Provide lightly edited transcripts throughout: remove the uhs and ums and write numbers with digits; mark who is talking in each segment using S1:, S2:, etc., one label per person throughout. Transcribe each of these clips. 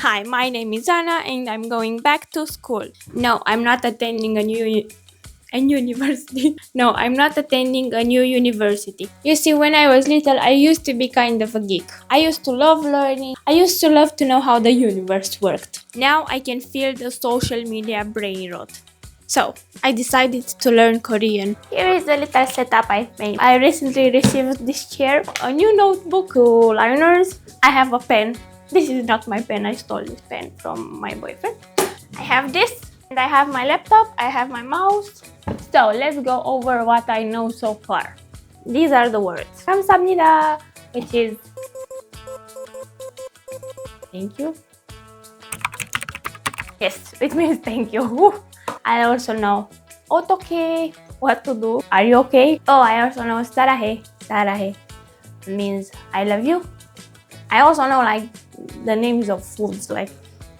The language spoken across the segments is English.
S1: Hi, my name is Anna and I'm going back to school. No, I'm not attending a university. No, I'm not attending a new university. You see, when I was little, I used to be kind of a geek. I used to love learning. I used to love to know how the universe worked. Now I can feel the social media brain rot. So, I decided to learn Korean. Here is the little setup I've made. I recently received this chair, a new notebook, two liners. I have a pen. This is not my pen, I stole this pen from my boyfriend. I have this, and I have my laptop, I have my mouse. So, let's go over what I know so far. These are the words. 감사합니다, which is thank you. Yes, it means thank you. I also know 어떡해, what to do. Are you okay? Oh, I also know 사랑해. 사랑해 means I love you. I also know like the names of foods like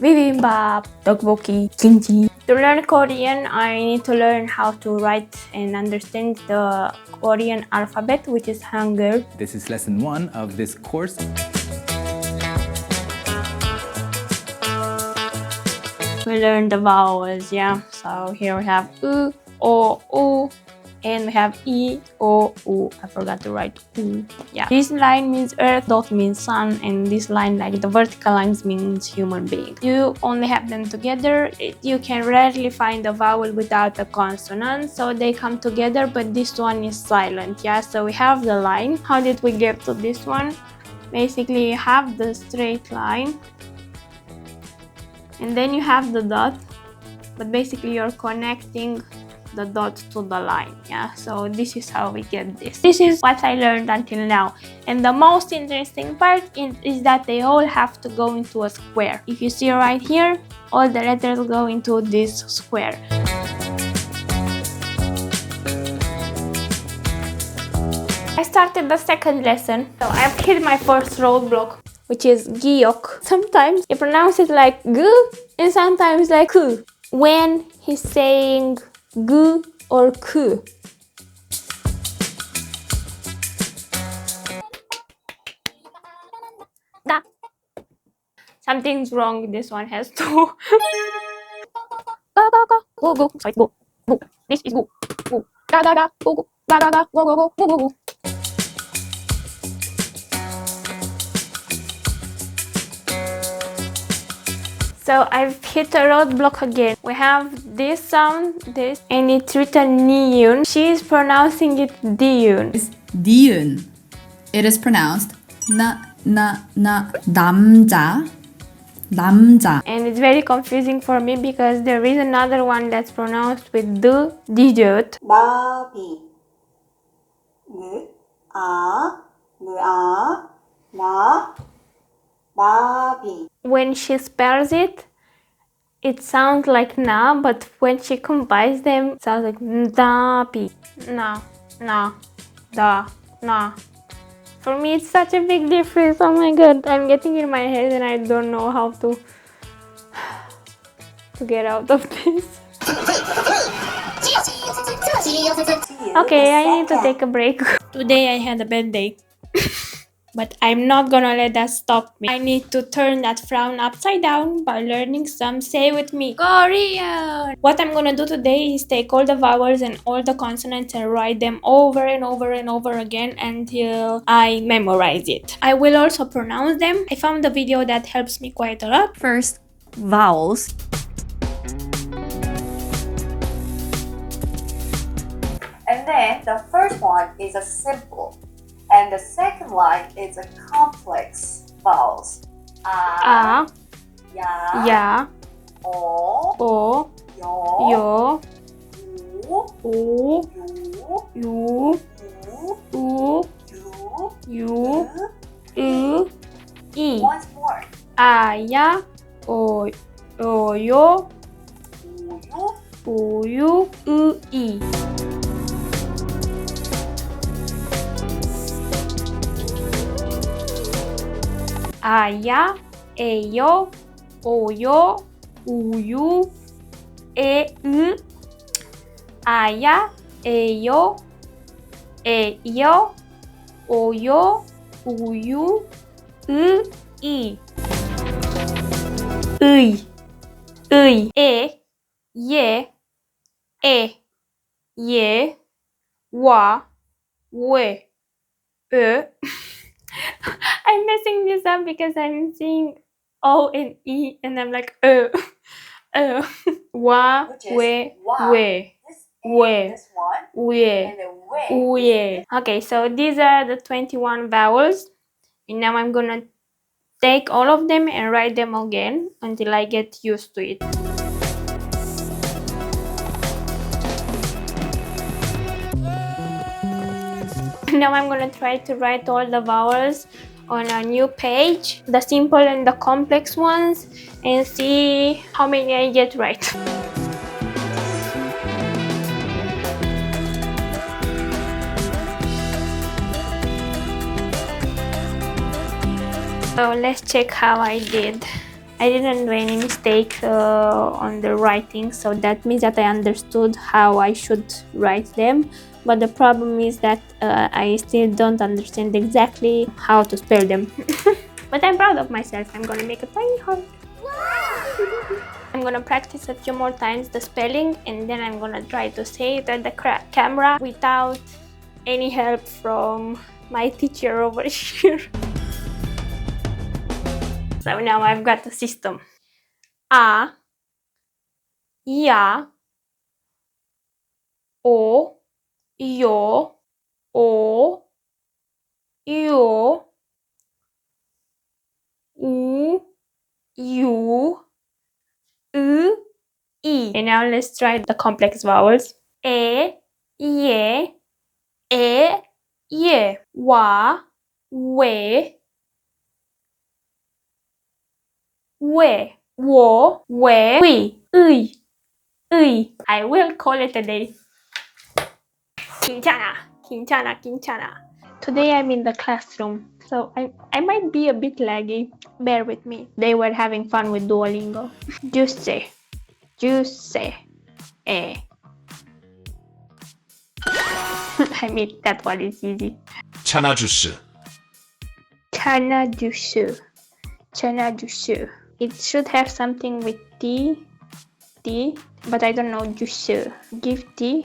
S1: bibimbap, tteokbokki, kimchi. To learn Korean, I need to learn how to write and understand the Korean alphabet, which is Hangul.
S2: This is lesson 1 of this course.
S1: We learn the vowels, yeah. So here we have u, o, u, and we have e, o, u. I forgot to write u. Yeah. This line means earth, dot means sun, and this line, like the vertical lines, means human being. You only have them together. You can rarely find a vowel without a consonant, so they come together, but this one is silent, yeah. So we have the line. How did we get to this one? Basically, you have the straight line, and then you have the dot, but basically you're connecting the dot to the line, yeah. So this is how we get this. This is what I learned until now, and the most interesting part is that they all have to go into a square. If you see right here, all the letters go into this square. I started the second lesson, so I've hit my first roadblock, which is giok. Sometimes you pronounce it like g, and sometimes like ku when he's saying gu or ku. Da. Something's wrong. This one has to. Ga ga ga go go. Sorry, go go. This is go go. Ga ga ga go go. Ga ga ga go go go go go go. So I've hit a roadblock again. We have this sound, this, and it's written niun. She's pronouncing it diun.
S3: It's diun. It is pronounced na. 남자.
S1: And it's very confusing for me because there is another one that's pronounced with the digit.
S4: 나비 나 나비.
S1: When she spells it, it sounds like na, but when she combines them, it sounds like nabi. Na. For me, it's such a big difference. Oh my god, I'm getting in my head and I don't know how to get out of this. Okay, I need to take a break. Today I had a bad day. But I'm not gonna let that stop me. I need to turn that frown upside down by learning some Say With Me Korean. What I'm gonna do today is take all the vowels and all the consonants and write them over and over and over again until I memorize it. I will also pronounce them. I found a video that helps me quite a lot.
S3: First, vowels.
S4: And then the first one is a simple, and the second line is a complex vowels.
S1: A, ya,
S4: o,
S1: yo,
S4: u,
S1: yu,
S4: u,
S1: yu, u, i.
S4: Once more.
S1: A, ya, o, yo,
S4: Uyu,
S1: u, i. Aya, eyo, oyo, uyu, u. Aya, eyo, oyo, uyu, i. 의, 에, 예, 예, 와, 왜, ö. I'm messing this up because I'm seeing O and E and I'm like wa,
S4: Which is
S1: we,
S4: wa.
S1: we,
S4: This
S1: we,
S4: this one,
S1: we,
S4: and then we.
S1: we. Okay, so these are the 21 vowels. And now I'm gonna take all of them and write them again until I get used to it. Now I'm gonna try to write all the vowels on a new page, the simple and the complex ones, and see how many I get right. So let's check how I did. I didn't do any mistake on the writing, so that means that I understood how I should write them. But the problem is that I still don't understand exactly how to spell them. But I'm proud of myself. I'm gonna make a tiny heart. I'm gonna practice a few more times the spelling, and then I'm gonna try to say it at the camera without any help from my teacher over here. So now I've got the system. A, ya, o, yo, o, yo, u, you, I. And now let's try the complex vowels. Ye, ye, wa, we, wo, we, I will call it a day. Quintana. Today I'm in the classroom, so I might be a bit laggy. Bear with me. They were having fun with Duolingo. Juice, eh. I mean, that one is easy.
S5: 차나 주스,
S1: Chana juice. It should have something with T, but I don't know juice. Give tea.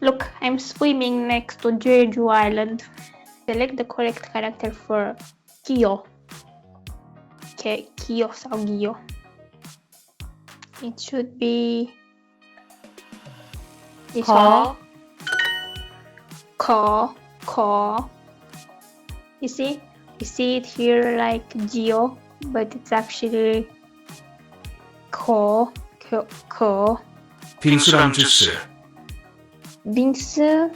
S1: Look, I'm swimming next to Jeju Island. Select the correct character for Kyo. Okay, Kyo, Gyo. It should be this one. Ko. You see it here like Gyo, but it's actually Ko.
S5: 빙수랑 주스,
S1: Bingsu,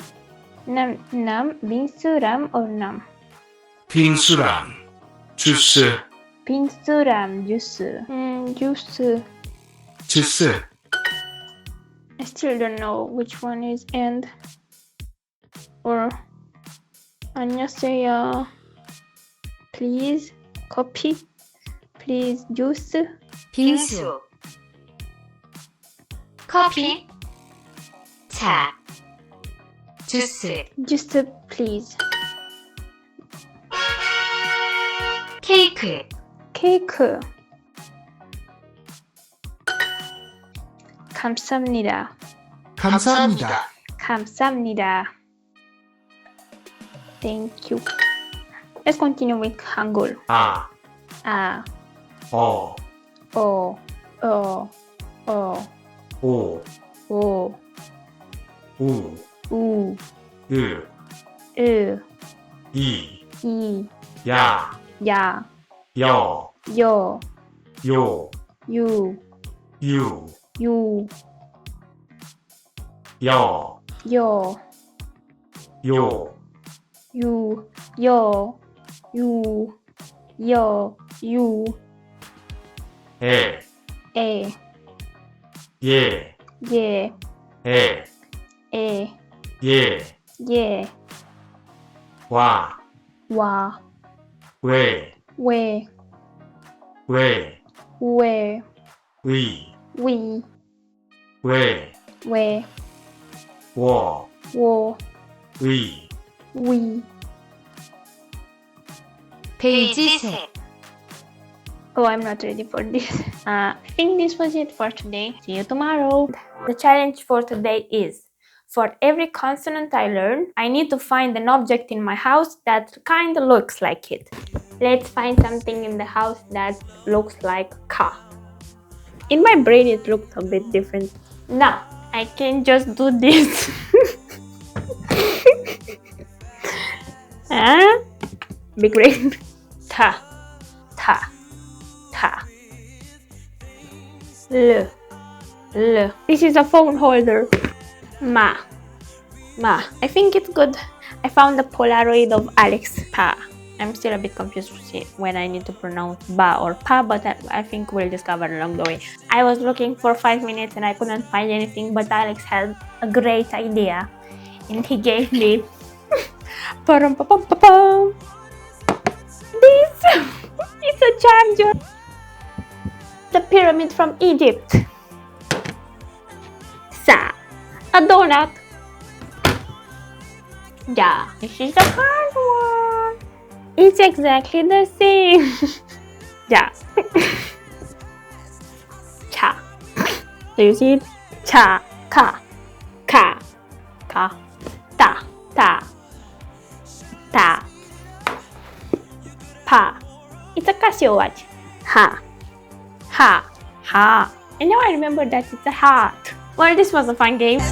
S1: nam, Bingsuram or nam?
S5: 빙수랑 주스,
S1: Bingsuram juice. Juice.
S5: 주스,
S1: I still don't know which one is and or 안녕하세요. Please copy. Please juice.
S6: 빙수 커피 차 주스
S1: Just please.
S6: 케이크
S1: Cake. 감사합니다.
S5: 감사합니다.
S1: Thank you. Let's continue with Hangul.
S5: 아,
S1: A,
S5: 어,
S1: O,
S5: 오,
S1: O,
S5: 우,
S1: U,
S5: 으,
S1: I,
S5: 야,
S1: Ya,
S5: 여,
S1: Yo,
S5: 요,
S1: You,
S5: 유,
S1: You,
S5: 여,
S1: Yo,
S5: 요,
S1: You, Yo, You,
S5: 에,
S1: E,
S5: 예,
S1: Ye,
S5: 에,
S1: E,
S5: 예,
S1: Ye,
S5: 와,
S1: Wa,
S5: 왜,
S1: We,
S5: 왜,
S1: We,
S5: 의,
S1: We,
S5: 왜,
S1: We,
S5: 워,
S1: Wo,
S5: 의,
S1: We,
S6: 페이지 셋.
S1: Oh, I'm not ready for this. I think this was it for today. See you tomorrow. The challenge for today is, for every consonant I learn, I need to find an object in my house that kind of looks like it. Let's find something in the house that looks like ka. In my brain, it looks a bit different. Now, I can just do this. Big brain. Ta, ta. Ta. L. L. This is a phone holder. Ma. Ma. I think it's good. I found the Polaroid of Alex. Pa. I'm still a bit confused when I need to pronounce ba or pa, but I think we'll discover along the way. I was looking for 5 minutes and I couldn't find anything, but Alex had a great idea and he gave me this. It's a charger. The pyramid from Egypt. Sa. A donut. Yeah, this is the hard one. It's exactly the same. Yeah. Cha. Do you see it? Cha. Ka. Ka. Ka. Ta. Ta. Ta. Pa. It's a Casio watch. Ha. Ha. Ha. And now I remember that it's a hat. Well, this was a fun game.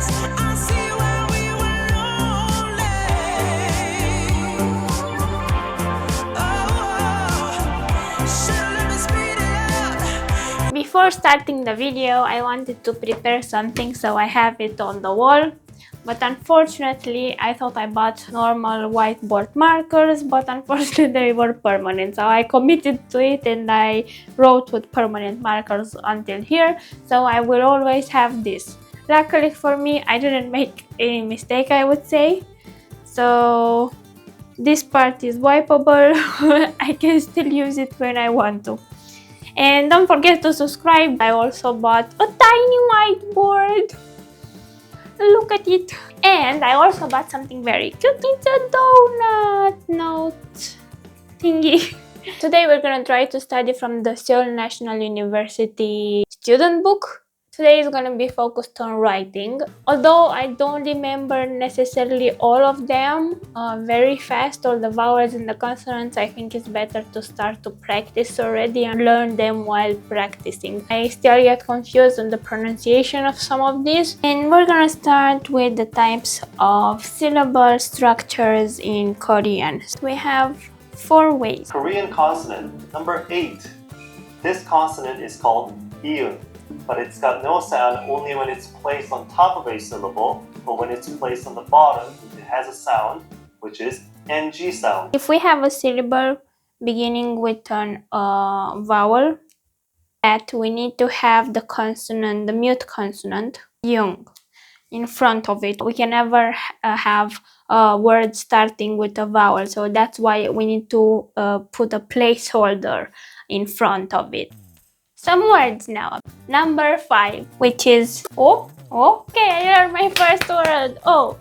S1: Before starting the video, I wanted to prepare something, so I have it on the wall. But unfortunately, I thought I bought normal whiteboard markers, but unfortunately they were permanent. So I committed to it and I wrote with permanent markers until here. So I will always have this. Luckily for me, I didn't make any mistake, I would say. So this part is wipeable. I can still use it when I want to. And don't forget to subscribe. I also bought a tiny whiteboard. Look at it. And I also bought something very cute. It's a donut note thingy. Today we're gonna try to study from the Seoul National University student book. Today is gonna be focused on writing. Although I don't remember necessarily all of them very fast, all the vowels and the consonants, I think it's better to start to practice already and learn them while practicing. I still get confused on the pronunciation of some of these. And we're gonna start with the types of syllable structures in Korean. We have 4 ways.
S7: Korean consonant number 8. This consonant is called iun, but it's got no sound only when it's placed on top of a syllable, but when it's placed on the bottom, it has a sound, which is ng sound.
S1: If we have a syllable beginning with an vowel, that we need to have the consonant, the mute consonant, yung, in front of it. We can never have a word starting with a vowel, so that's why we need to put a placeholder in front of it. Some words now. Number 5, which is oh. Okay, I learned my first word. Oh.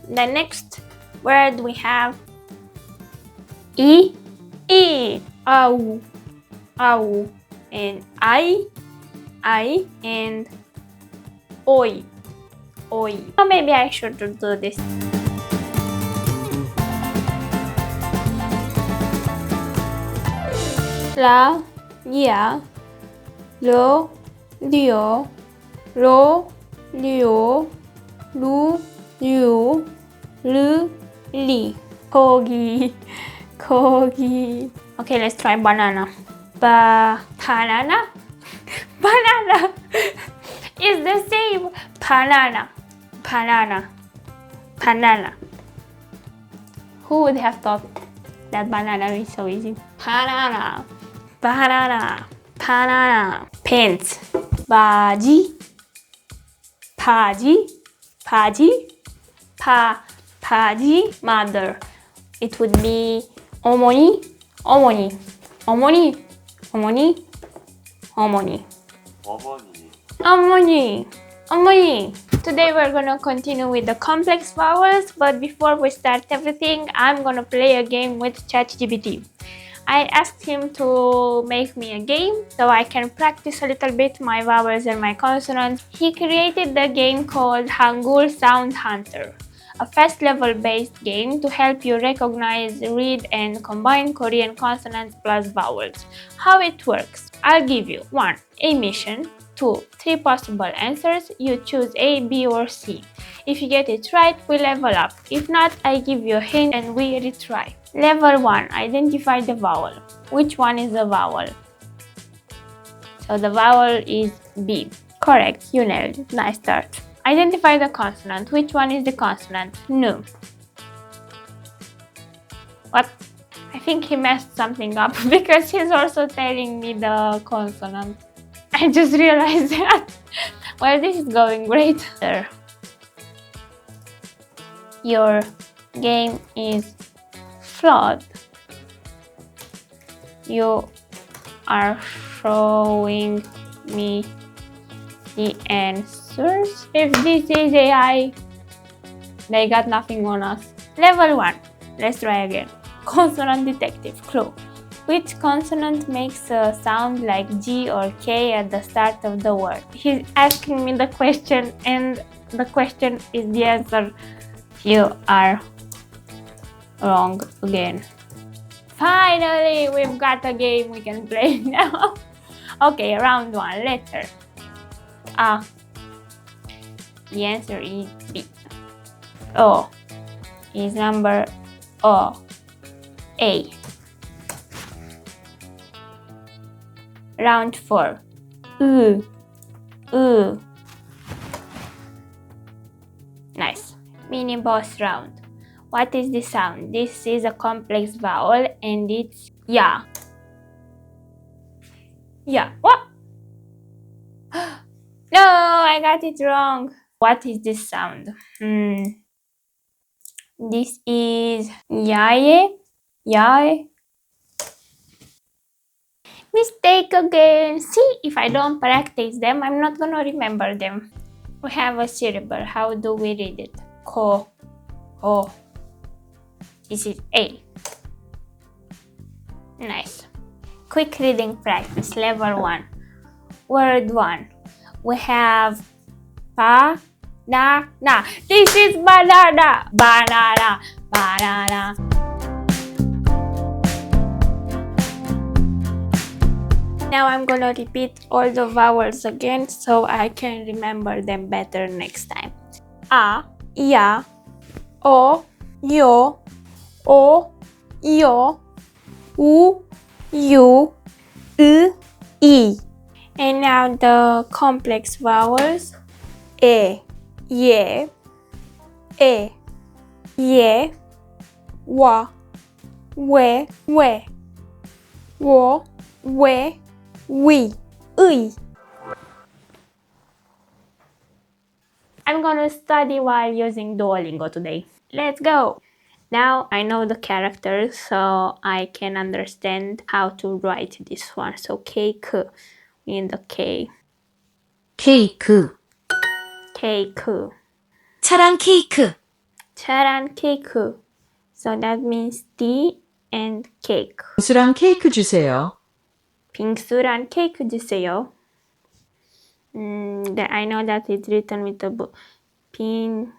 S1: The next word we have I, au, and I, and oi. Or maybe I should do this. La, lia, lo, lio, 로, 리오, 루, 유, 르, 리. 거기. Okay, let's try banana. Banana? Banana is the same. Banana. Who would have thought that banana is so easy? Banana. Pants. 바지. Mother. It would be 어머니. Omoi! Today we're gonna continue with the complex vowels, but before we start everything, I'm gonna play a game with ChatGPT. I asked him to make me a game so I can practice a little bit my vowels and my consonants. He created the game called Hangul Sound Hunter, a fast level based game to help you recognize, read, and combine Korean consonants plus vowels. How it works: I'll give you 1. A mission, 2. 3 possible answers. You choose A, B, or C. If you get it right, we level up. If not, I give you a hint and we retry. Level 1. Identify the vowel. Which one is the vowel? So the vowel is B. Correct, you nailed it. Nice start. Identify the consonant. Which one is the consonant? No. What? I think he messed something up because he's also telling me the consonant. I just realized that. Well, this is going great. Your game is flawed. You are showing me the answers. If this is AI, they got nothing on us. Level 1. Let's try again. Consonant detective clue. Which consonant makes a sound like G or K at the start of the word? He's asking me the question and the question is the answer. You are wrong again. Finally, we've got a game we can play now. Okay, round 1. Letter. The answer is B. O is number O. A. Round 4. U. Nice. Mini boss round. What is the sound? This is a complex vowel and it's ya. Ya. What? No, I got it wrong. What is this sound? This is yae. Yae. Mistake again. See, if I don't practice them, I'm not gonna remember them. We have a syllable. How do we read it? Ko. Oh. This is A. Nice. Quick reading practice. Level 1. Word 1. We have banana. This is banana. Banana. Banana. Now I'm gonna repeat all the vowels again so I can remember them better next time. A, ya, o, yo, o, yo, u, you, I. And now the complex vowels. E, ye, wa, we, wo, we, ui. I'm gonna study while using Duolingo today. Let's go! Now I know the characters, so I can understand how to write this one. So cake in the K.
S6: 케이크,
S1: Cake.
S6: 차랑 케이크,
S1: 차란 cake. So that means tea and cake.
S8: 빙수랑 케이크 주세요.
S1: 빙수란 케이크 주세요. I know that it's written with the book. 빙수.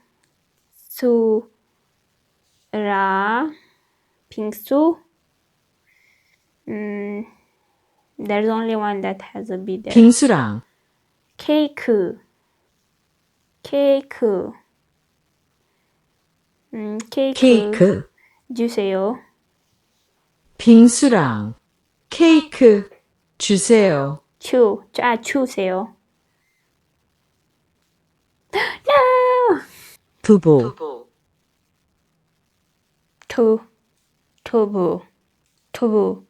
S1: There's only one that has a B there.
S8: 빙수랑
S1: 케이크. 케이크
S8: 케이크,
S1: 주세요.
S8: 빙수랑 케이크 주세요.
S1: 주세요. No!
S8: 두부,
S1: 두부.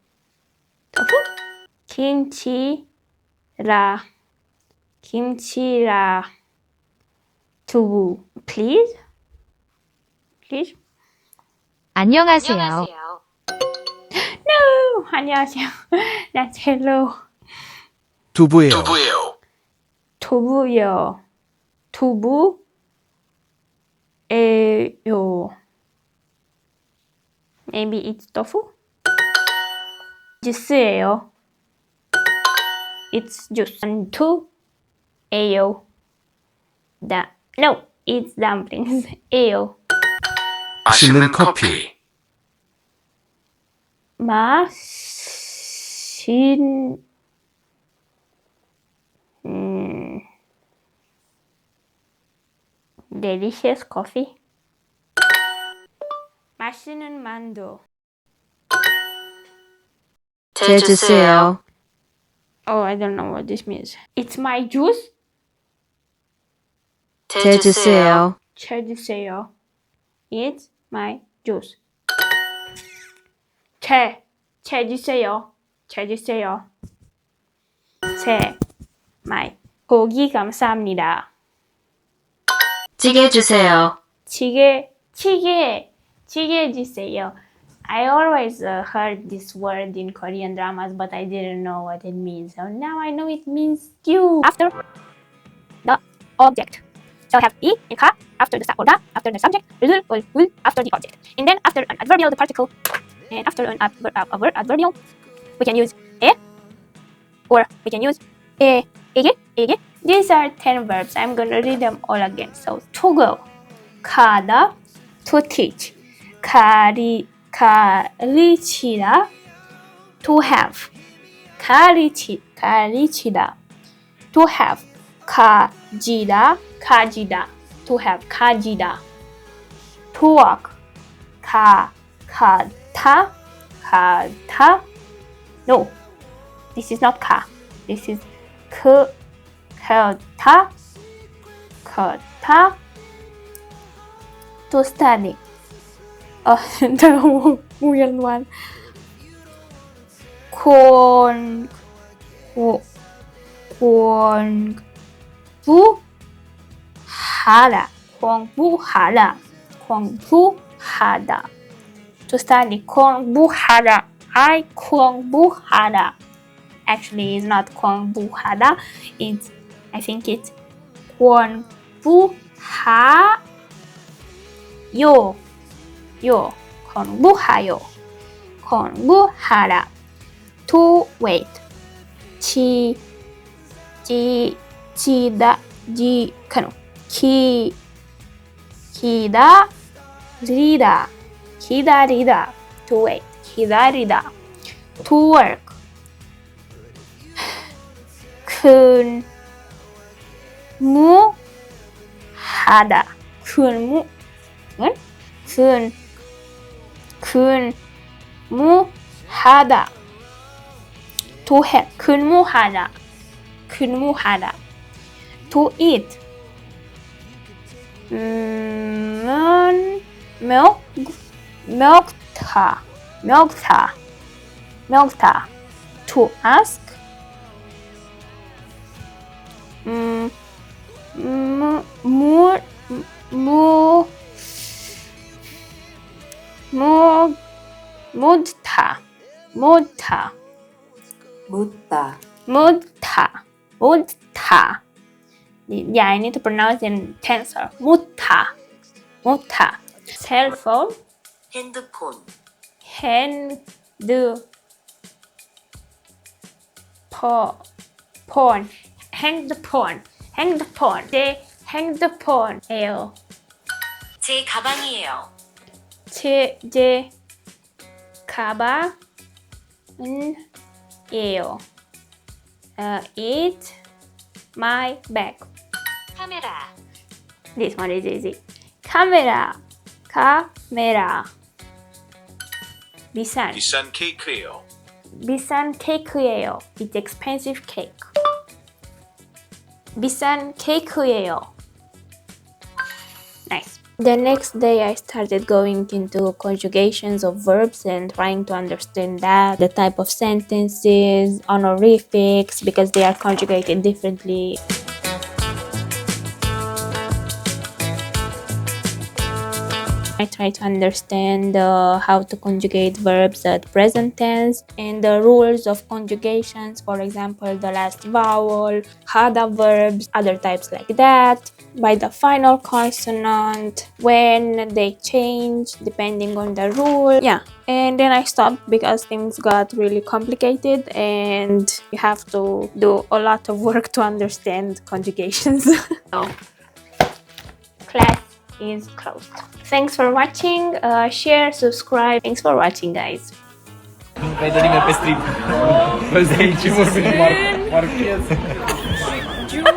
S1: 김치라. 두부. Please?
S6: 안녕하세요.
S1: No! 안녕하세요. That's hello.
S5: 두부예요.
S1: 두부요. 두부예요. Maybe it's tofu? 주스예요. It's juice. 투예요. No, it's dumplings. 예요.
S5: 맛있는 커피.
S1: delicious coffee. 맛있는 만두.
S6: 제 주세요.
S1: Oh, I don't know what this means. It's my juice.
S6: 제 주세요.
S1: 주세요. It's my juice. 주세요. 주세요. my. 고기 감사합니다.
S6: 찌개 주세요.
S1: 찌개 주세요. I always heard this word in Korean dramas, but I didn't know what it means. So now I know it means stew. After the object. So I have e in ka, after the after the subject, will after the object. And then after an adverbial, the particle. And after an adverbial, we can use e, or we can use ege. These are 10 verbs. I'm gonna read them all again. So to go, 가다, to teach, 가르치다, to have, 가르치다, to have, 가지다, to have, 가지다, to walk, 가다, no, this is not 가, this is 걷다, to study. The weird one. 공부하다. To study. 공부하다. 공부하다. Actually, it's not 공부하다. I think it's 공부하다. To wait. 기다리다. To wait. 기다리다. To work. 근무하다. 근무하다. To have. 근무하다. To eat. 먹다. To ask. 묻다. Yeah, I need to pronounce in tensor. 묻다. Cell phone.
S6: 핸드폰.
S1: 핸드폰. 제 핸드폰이에요.
S6: 제 가방이에요.
S1: 제 가방이에요. It's my bag.
S6: 카메라.
S1: This one is easy. 카메라. 비싼
S5: 케이크예요.
S1: 비싼 케이크예요. It's expensive cake. 비싼 케이크예요. Nice. The next day I started going into conjugations of verbs and trying to understand that, the type of sentences, honorifics, because they are conjugated differently. I try to understand how to conjugate verbs at present tense and the rules of conjugations, for example, the last vowel, hada verbs, other types like that, by the final consonant, when they change depending on the rule. Yeah, and then I stopped because things got really complicated and you have to do a lot of work to understand conjugations. So, class is closed. Thanks for watching. Share, subscribe. Thanks for watching, guys.
S2: Pwede rin may street. Marquez.
S1: June,